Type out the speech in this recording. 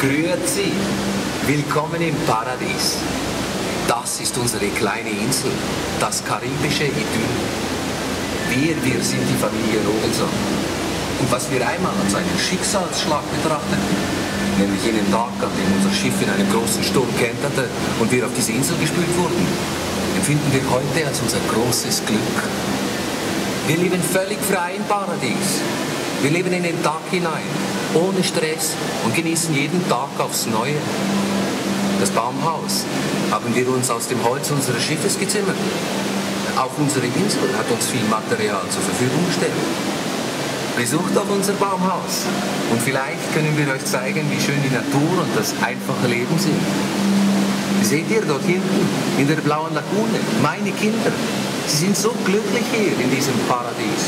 Grüezi, willkommen im Paradies. Das ist unsere kleine Insel, das karibische Idyll. Wir sind die Familie Robinson. Und was wir einmal als einen Schicksalsschlag betrachteten, nämlich jenen Tag, an dem unser Schiff in einem großen Sturm kenterte und wir auf diese Insel gespült wurden, empfinden wir heute als unser großes Glück. Wir leben völlig frei im Paradies. Wir leben in den Tag hinein, ohne Stress und genießen jeden Tag aufs Neue. Das Baumhaus haben wir uns aus dem Holz unseres Schiffes gezimmert. Auch unsere Insel hat uns viel Material zur Verfügung gestellt. Besucht auch unser Baumhaus und vielleicht können wir euch zeigen, wie schön die Natur und das einfache Leben sind. Seht ihr dort hinten in der blauen Lagune meine Kinder? Sie sind so glücklich hier in diesem Paradies.